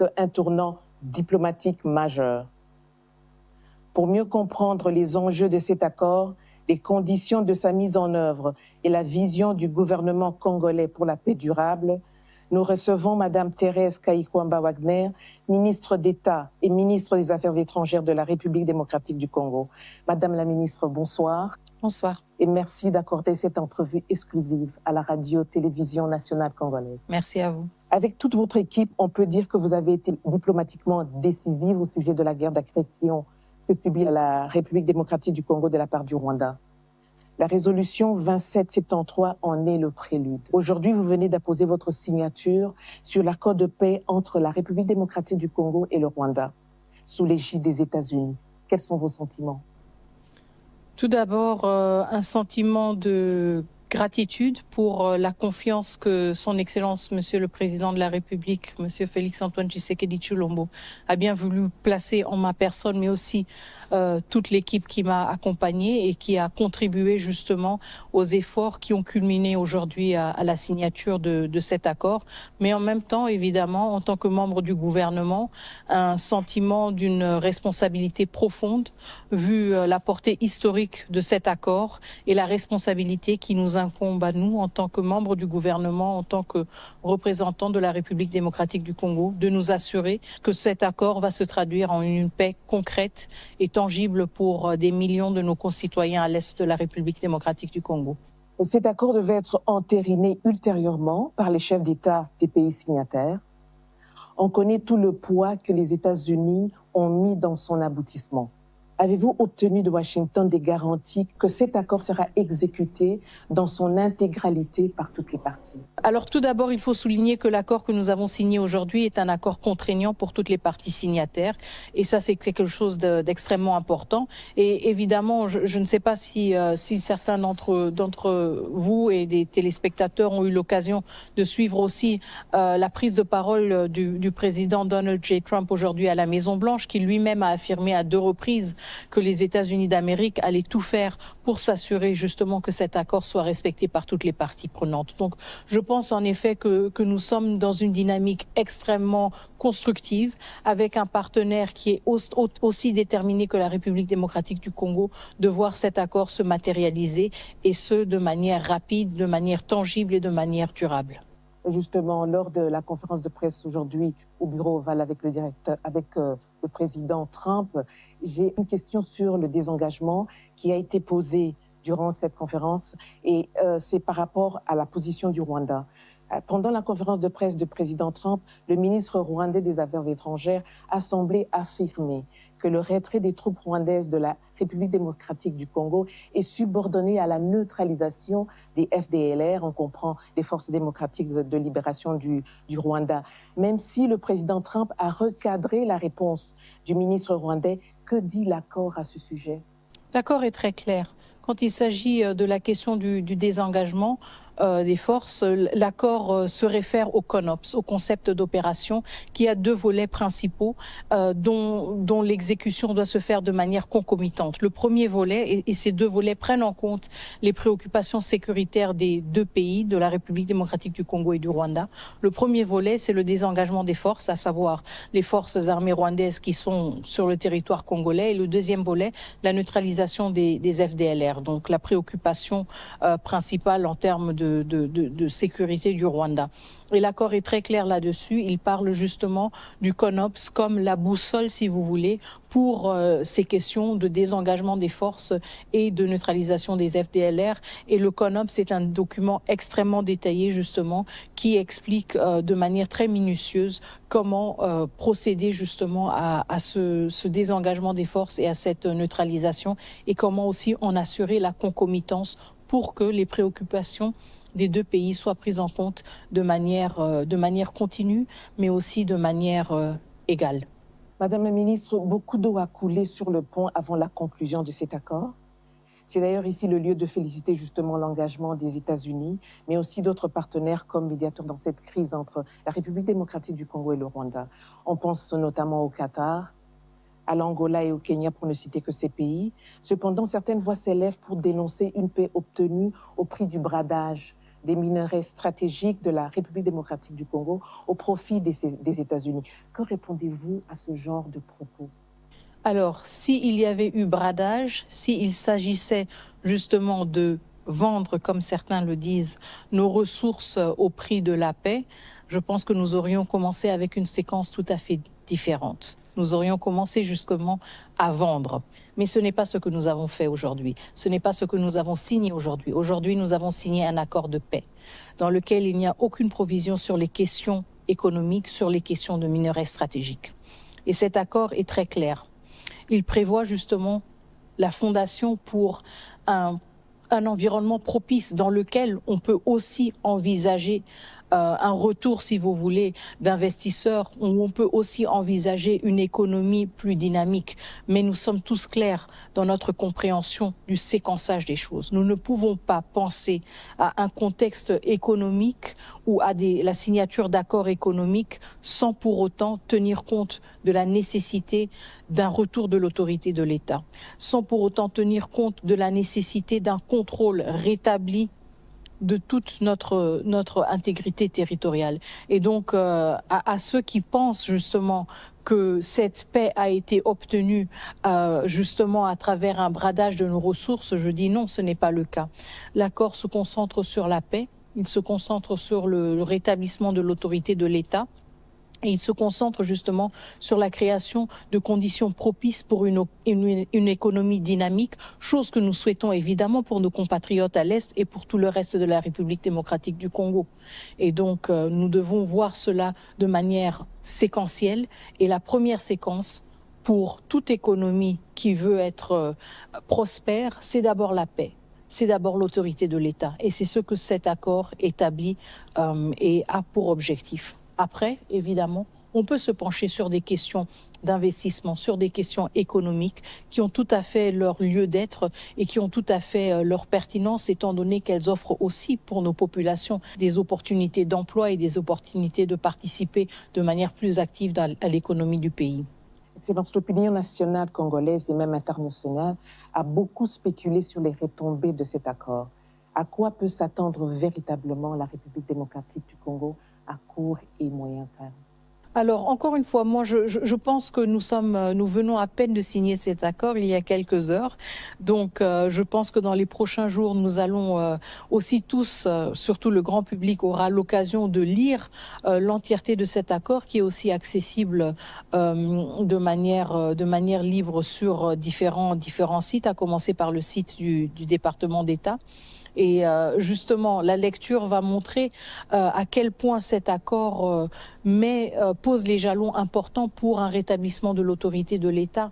marque un tournant diplomatique majeur. Pour mieux comprendre les enjeux de cet accord, les conditions de sa mise en œuvre et la vision du gouvernement congolais pour la paix durable, nous recevons Mme Thérèse Kayikwamba-Wagner, ministre d'État et ministre des Affaires étrangères de la République démocratique du Congo. Madame la ministre, bonsoir. Bonsoir. Et merci d'accorder cette entrevue exclusive à la radio-télévision nationale congolaise. Merci à vous. Avec toute votre équipe, on peut dire que vous avez été diplomatiquement décisive au sujet de la guerre d'agression que subit la République démocratique du Congo de la part du Rwanda. La résolution 2773 en est le prélude. Aujourd'hui, vous venez d'apposer votre signature sur l'accord de paix entre la République démocratique du Congo et le Rwanda, sous l'égide des États-Unis. Quels sont vos sentiments? Tout d'abord, un sentiment de gratitude pour la confiance que son Excellence, Monsieur le Président de la République, Monsieur Félix-Antoine Tshisekedi Tshilombo, a bien voulu placer en ma personne, mais aussi toute l'équipe qui m'a accompagnée et qui a contribué justement aux efforts qui ont culminé aujourd'hui à la signature de cet accord. Mais en même temps, évidemment, en tant que membre du gouvernement, un sentiment d'une responsabilité profonde, vu la portée historique de cet accord et la responsabilité qui nous incombe à nous en tant que membres du gouvernement, en tant que représentants de la République démocratique du Congo, de nous assurer que cet accord va se traduire en une paix concrète et tangible pour des millions de nos concitoyens à l'est de la République démocratique du Congo. Cet accord devait être entériné ultérieurement par les chefs d'État des pays signataires. On connaît tout le poids que les États-Unis ont mis dans son aboutissement. Avez-vous obtenu de Washington des garanties que cet accord sera exécuté dans son intégralité par toutes les parties? Alors tout d'abord, il faut souligner que l'accord que nous avons signé aujourd'hui est un accord contraignant pour toutes les parties signataires. Et ça, c'est quelque chose d'extrêmement important. Et évidemment, je ne sais pas si certains d'entre vous et des téléspectateurs ont eu l'occasion de suivre aussi la prise de parole du président Donald J. Trump aujourd'hui à la Maison-Blanche, qui lui-même a affirmé à 2 reprises que les États-Unis d'Amérique allaient tout faire pour s'assurer justement que cet accord soit respecté par toutes les parties prenantes. Donc je pense en effet que nous sommes dans une dynamique extrêmement constructive avec un partenaire qui est aussi déterminé que la République démocratique du Congo de voir cet accord se matérialiser et ce de manière rapide, de manière tangible et de manière durable. Justement, lors de la conférence de presse aujourd'hui au bureau Oval avec le président Trump, j'ai une question sur le désengagement qui a été posée durant cette conférence et c'est par rapport à la position du Rwanda. Pendant la conférence de presse du président Trump, le ministre rwandais des Affaires étrangères a semblé affirmer que le retrait des troupes rwandaises de la République démocratique du Congo est subordonné à la neutralisation des FDLR, on comprend les forces démocratiques de libération du Rwanda. Même si le président Trump a recadré la réponse du ministre rwandais, que dit l'accord à ce sujet? L'accord est très clair. Quand il s'agit de la question du désengagement des forces, l'accord se réfère au CONOPS, au concept d'opération, qui a 2 volets principaux dont l'exécution doit se faire de manière concomitante. Le premier volet, et ces 2 volets prennent en compte les préoccupations sécuritaires des 2 pays, de la République démocratique du Congo et du Rwanda. Le premier volet, c'est le désengagement des forces, à savoir les forces armées rwandaises qui sont sur le territoire congolais. Et le deuxième volet, la neutralisation des FDLR. Donc la préoccupation principale en termes de sécurité du Rwanda. Et l'accord est très clair là-dessus. Il parle justement du CONOPS comme la boussole, si vous voulez, pour ces questions de désengagement des forces et de neutralisation des FDLR. Et le CONOPS est un document extrêmement détaillé, justement, qui explique de manière très minutieuse comment procéder justement à ce désengagement des forces et à cette neutralisation et comment aussi en assurer la concomitance pour que les préoccupations des 2 pays soient prises en compte de manière continue, mais aussi de manière égale. Madame la ministre, beaucoup d'eau a coulé sur le pont avant la conclusion de cet accord. C'est d'ailleurs ici le lieu de féliciter justement l'engagement des États-Unis, mais aussi d'autres partenaires comme médiateurs dans cette crise entre la République démocratique du Congo et le Rwanda. On pense notamment au Qatar, à l'Angola et au Kenya, pour ne citer que ces pays. Cependant, certaines voix s'élèvent pour dénoncer une paix obtenue au prix du bradage des minerais stratégiques de la République démocratique du Congo au profit des États-Unis. Que répondez-vous à ce genre de propos? Alors, s'il y avait eu bradage, s'il s'agissait justement de vendre, comme certains le disent, nos ressources au prix de la paix, je pense que nous aurions commencé avec une séquence tout à fait différente. Nous aurions commencé justement à vendre. Mais ce n'est pas ce que nous avons fait aujourd'hui. Ce n'est pas ce que nous avons signé aujourd'hui. Aujourd'hui, nous avons signé un accord de paix dans lequel il n'y a aucune provision sur les questions économiques, sur les questions de minerais stratégiques. Et cet accord est très clair. Il prévoit justement la fondation pour un environnement propice dans lequel on peut aussi envisager un retour, si vous voulez, d'investisseurs, où on peut aussi envisager une économie plus dynamique. Mais nous sommes tous clairs dans notre compréhension du séquençage des choses. Nous ne pouvons pas penser à un contexte économique ou à la signature d'accords économiques sans pour autant tenir compte de la nécessité d'un retour de l'autorité de l'État, sans pour autant tenir compte de la nécessité d'un contrôle rétabli de toute notre intégrité territoriale. Et donc, à ceux qui pensent justement que cette paix a été obtenue justement à travers un bradage de nos ressources, je dis non, ce n'est pas le cas. L'accord se concentre sur la paix, il se concentre sur le rétablissement de l'autorité de l'État. Et il se concentre justement sur la création de conditions propices pour une économie dynamique, chose que nous souhaitons évidemment pour nos compatriotes à l'Est et pour tout le reste de la République démocratique du Congo. Et donc nous devons voir cela de manière séquentielle. Et la première séquence pour toute économie qui veut être prospère, c'est d'abord la paix. C'est d'abord l'autorité de l'État. Et c'est ce que cet accord établit et a pour objectif. Après, évidemment, on peut se pencher sur des questions d'investissement, sur des questions économiques qui ont tout à fait leur lieu d'être et qui ont tout à fait leur pertinence, étant donné qu'elles offrent aussi pour nos populations des opportunités d'emploi et des opportunités de participer de manière plus active à l'économie du pays. Excellence, l'opinion nationale congolaise et même internationale a beaucoup spéculé sur les retombées de cet accord. À quoi peut s'attendre véritablement la République démocratique du Congo à court et moyen terme? Alors, encore une fois, moi, je pense que nous venons à peine de signer cet accord il y a quelques heures. Donc, je pense que dans les prochains jours, nous allons aussi tous, surtout le grand public, aura l'occasion de lire l'entièreté de cet accord qui est aussi accessible de manière libre sur différents sites, à commencer par le site du département d'État. Et justement, la lecture va montrer à quel point cet accord pose les jalons importants pour un rétablissement de l'autorité de l'État,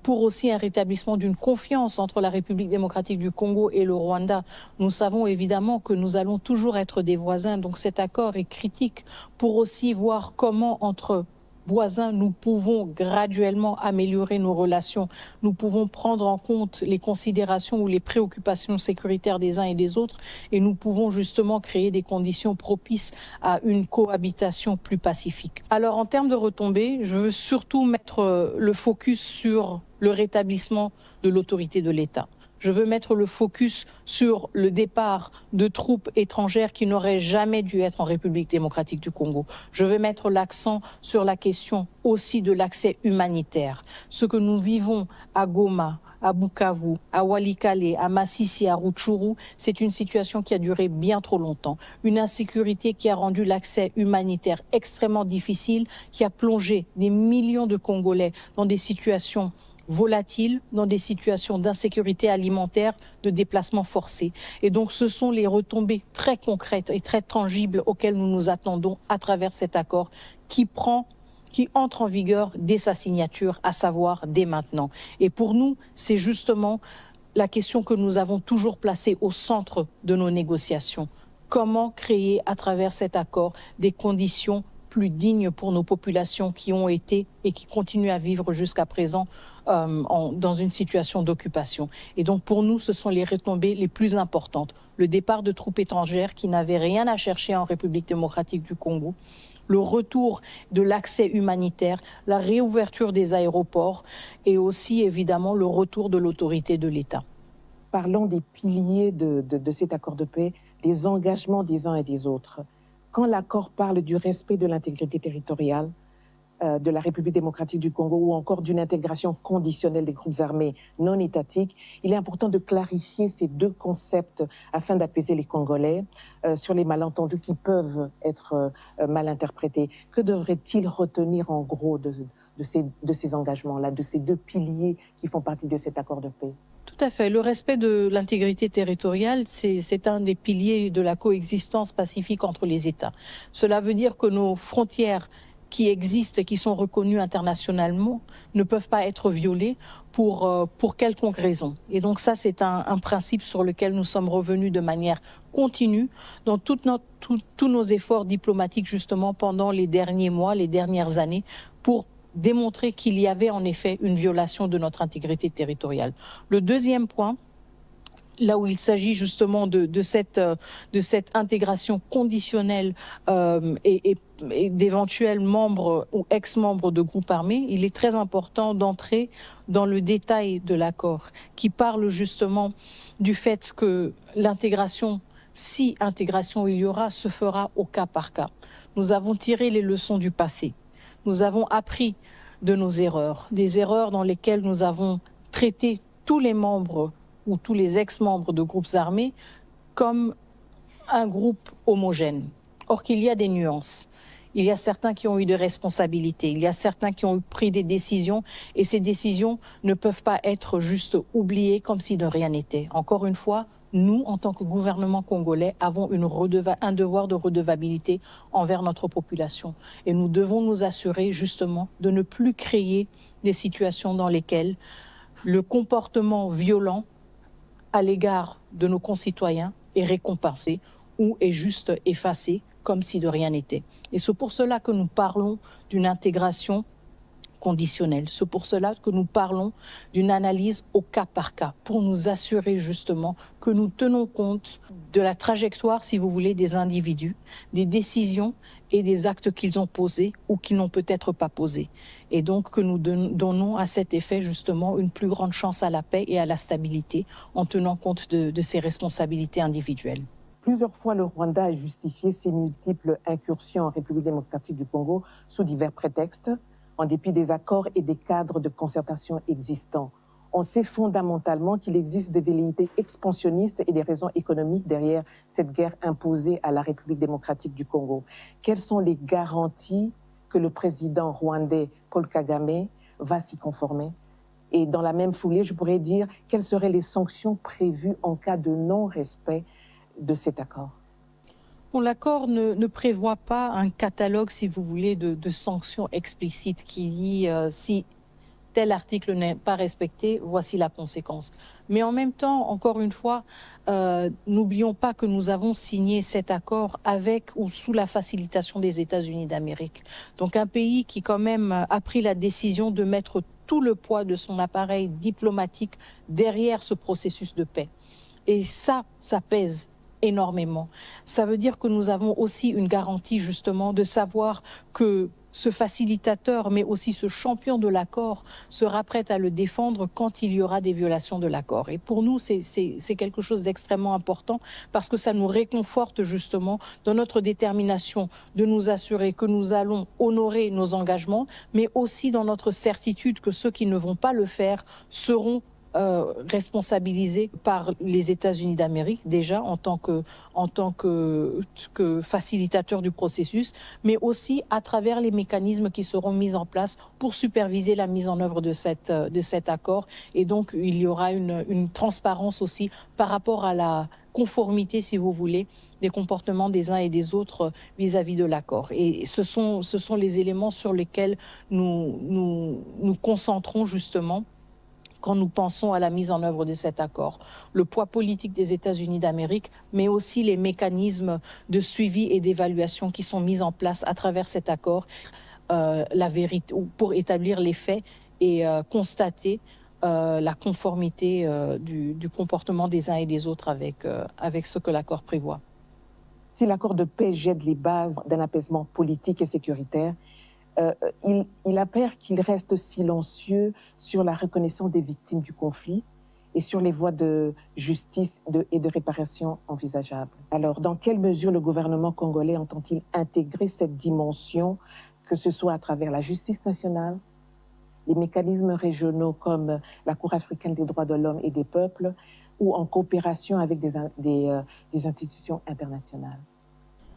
pour aussi un rétablissement d'une confiance entre la République démocratique du Congo et le Rwanda. Nous savons évidemment que nous allons toujours être des voisins, donc cet accord est critique pour aussi voir comment entre voisins, nous pouvons graduellement améliorer nos relations. Nous pouvons prendre en compte les considérations ou les préoccupations sécuritaires des uns et des autres et nous pouvons justement créer des conditions propices à une cohabitation plus pacifique. Alors en termes de retombées, je veux surtout mettre le focus sur le rétablissement de l'autorité de l'État. Je veux mettre le focus sur le départ de troupes étrangères qui n'auraient jamais dû être en République démocratique du Congo. Je veux mettre l'accent sur la question aussi de l'accès humanitaire. Ce que nous vivons à Goma, à Bukavu, à Walikale, à Masisi, à Rutshuru, c'est une situation qui a duré bien trop longtemps. Une insécurité qui a rendu l'accès humanitaire extrêmement difficile, qui a plongé des millions de Congolais dans des situations volatiles, dans des situations d'insécurité alimentaire, de déplacement forcé. Et donc ce sont les retombées très concrètes et très tangibles auxquelles nous nous attendons à travers cet accord qui entre en vigueur dès sa signature, à savoir dès maintenant. Et pour nous, c'est justement la question que nous avons toujours placée au centre de nos négociations. Comment créer à travers cet accord des conditions plus dignes pour nos populations qui ont été et qui continuent à vivre jusqu'à présent dans une situation d'occupation. Et donc pour nous, ce sont les retombées les plus importantes. Le départ de troupes étrangères qui n'avaient rien à chercher en République démocratique du Congo, le retour de l'accès humanitaire, la réouverture des aéroports et aussi évidemment le retour de l'autorité de l'État. Parlons des piliers de cet accord de paix, des engagements des uns et des autres. Quand l'accord parle du respect de l'intégrité territoriale de la République démocratique du Congo ou encore d'une intégration conditionnelle des groupes armés non étatiques, il est important de clarifier ces deux concepts afin d'apaiser les Congolais sur les malentendus qui peuvent être mal interprétés. Que devrait-il retenir en gros de ces engagements-là, de ces deux piliers qui font partie de cet accord de paix? Tout à fait. Le respect de l'intégrité territoriale, c'est un des piliers de la coexistence pacifique entre les États. Cela veut dire que nos frontières qui existent et qui sont reconnues internationalement ne peuvent pas être violées pour quelconque raison. Et donc ça, c'est un principe sur lequel nous sommes revenus de manière continue dans tous nos efforts diplomatiques justement pendant les derniers mois, les dernières années, pour démontrer qu'il y avait en effet une violation de notre intégrité territoriale. Le deuxième point, là où il s'agit justement de cette intégration conditionnelle et d'éventuels membres ou ex-membres de groupes armés, il est très important d'entrer dans le détail de l'accord qui parle justement du fait que l'intégration, si intégration il y aura, se fera au cas par cas. Nous avons tiré les leçons du passé. Nous avons appris de nos erreurs, des erreurs dans lesquelles nous avons traité tous les membres ou tous les ex-membres de groupes armés comme un groupe homogène. Or qu'il y a des nuances. Il y a certains qui ont eu des responsabilités, il y a certains qui ont pris des décisions et ces décisions ne peuvent pas être juste oubliées comme si de rien n'était. Encore une fois, nous, en tant que gouvernement congolais, avons un devoir de redevabilité envers notre population. Et nous devons nous assurer justement de ne plus créer des situations dans lesquelles le comportement violent à l'égard de nos concitoyens est récompensé ou est juste effacé comme si de rien n'était. Et c'est pour cela que nous parlons d'une intégration conditionnelle. C'est pour cela que nous parlons d'une analyse au cas par cas, pour nous assurer justement que nous tenons compte de la trajectoire, si vous voulez, des individus, des décisions et des actes qu'ils ont posés ou qu'ils n'ont peut-être pas posés. Et donc que nous donnons à cet effet justement une plus grande chance à la paix et à la stabilité en tenant compte de ces responsabilités individuelles. Plusieurs fois, le Rwanda a justifié ses multiples incursions en République démocratique du Congo sous divers prétextes, en dépit des accords et des cadres de concertation existants. On sait fondamentalement qu'il existe des velléités expansionnistes et des raisons économiques derrière cette guerre imposée à la République démocratique du Congo. Quelles sont les garanties que le président rwandais Paul Kagame va s'y conformer? Et dans la même foulée, je pourrais dire, quelles seraient les sanctions prévues en cas de non-respect de cet accord? Bon, l'accord ne prévoit pas un catalogue, si vous voulez, de sanctions explicites qui dit si tel article n'est pas respecté, voici la conséquence. Mais en même temps, encore une fois, n'oublions pas que nous avons signé cet accord avec ou sous la facilitation des États-Unis d'Amérique. Donc un pays qui quand même a pris la décision de mettre tout le poids de son appareil diplomatique derrière ce processus de paix. Et ça pèse énormément. Ça veut dire que nous avons aussi une garantie justement de savoir que ce facilitateur, mais aussi ce champion de l'accord, sera prêt à le défendre quand il y aura des violations de l'accord. Et pour nous, c'est quelque chose d'extrêmement important parce que ça nous réconforte justement dans notre détermination de nous assurer que nous allons honorer nos engagements, mais aussi dans notre certitude que ceux qui ne vont pas le faire seront responsabilisés par les États-Unis d'Amérique, déjà en tant que facilitateur du processus, mais aussi à travers les mécanismes qui seront mis en place pour superviser la mise en œuvre de cet accord. Et donc, il y aura une transparence aussi par rapport à la conformité, si vous voulez, des comportements des uns et des autres vis-à-vis de l'accord. Et ce sont les éléments sur lesquels nous concentrons justement quand nous pensons à la mise en œuvre de cet accord. Le poids politique des États-Unis d'Amérique, mais aussi les mécanismes de suivi et d'évaluation qui sont mis en place à travers cet accord, la vérité, pour établir les faits et constater la conformité du comportement des uns et des autres avec ce que l'accord prévoit. Si l'accord de paix jette les bases d'un apaisement politique et sécuritaire, il apparaît qu'il reste silencieux sur la reconnaissance des victimes du conflit et sur les voies de justice et de réparation envisageables. Alors, dans quelle mesure le gouvernement congolais entend-il intégrer cette dimension, que ce soit à travers la justice nationale, les mécanismes régionaux comme la Cour africaine des droits de l'homme et des peuples, ou en coopération avec des institutions internationales?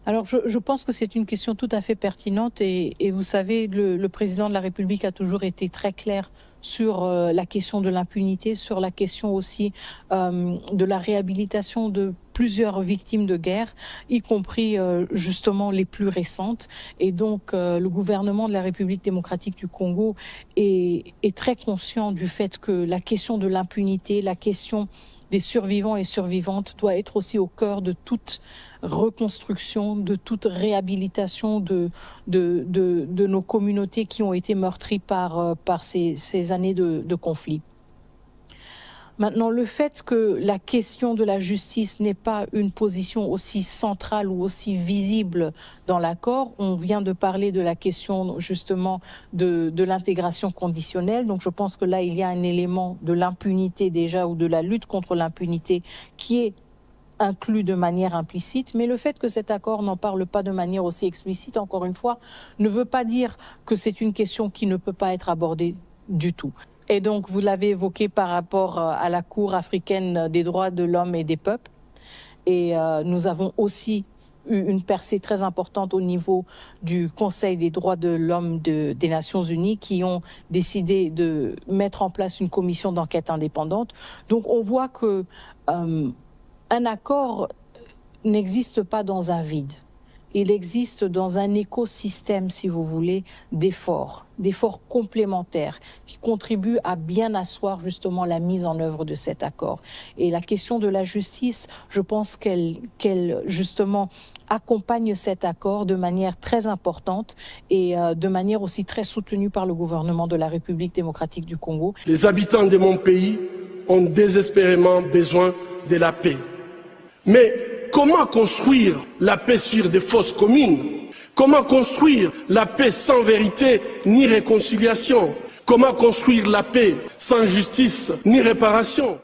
Alors, je pense que c'est une question tout à fait pertinente et vous savez, le président de la République a toujours été très clair sur la question de l'impunité, sur la question aussi de la réhabilitation de plusieurs victimes de guerre, y compris justement les plus récentes. Et donc, le gouvernement de la République démocratique du Congo est très conscient du fait que la question de l'impunité, la question des survivants et survivantes doit être aussi au cœur de toute reconstruction, de toute réhabilitation de nos communautés qui ont été meurtries par ces années de conflit. Maintenant, le fait que la question de la justice n'ait pas une position aussi centrale ou aussi visible dans l'accord, on vient de parler de la question justement de l'intégration conditionnelle. Donc je pense que là, il y a un élément de l'impunité déjà ou de la lutte contre l'impunité qui est inclus de manière implicite, mais le fait que cet accord n'en parle pas de manière aussi explicite, encore une fois, ne veut pas dire que c'est une question qui ne peut pas être abordée du tout. Et donc, vous l'avez évoqué par rapport à la Cour africaine des droits de l'homme et des peuples. Et nous avons aussi eu une percée très importante au niveau du Conseil des droits de l'homme des Nations Unies qui ont décidé de mettre en place une commission d'enquête indépendante. Donc, on voit que un accord n'existe pas dans un vide. Il existe dans un écosystème, si vous voulez, d'efforts complémentaires qui contribuent à bien asseoir justement la mise en œuvre de cet accord. Et la question de la justice, je pense qu'elle justement accompagne cet accord de manière très importante et de manière aussi très soutenue par le gouvernement de la République démocratique du Congo. Les habitants de mon pays ont désespérément besoin de la paix. Mais comment construire la paix sur des fausses communes? Comment construire la paix sans vérité ni réconciliation? Comment construire la paix sans justice ni réparation?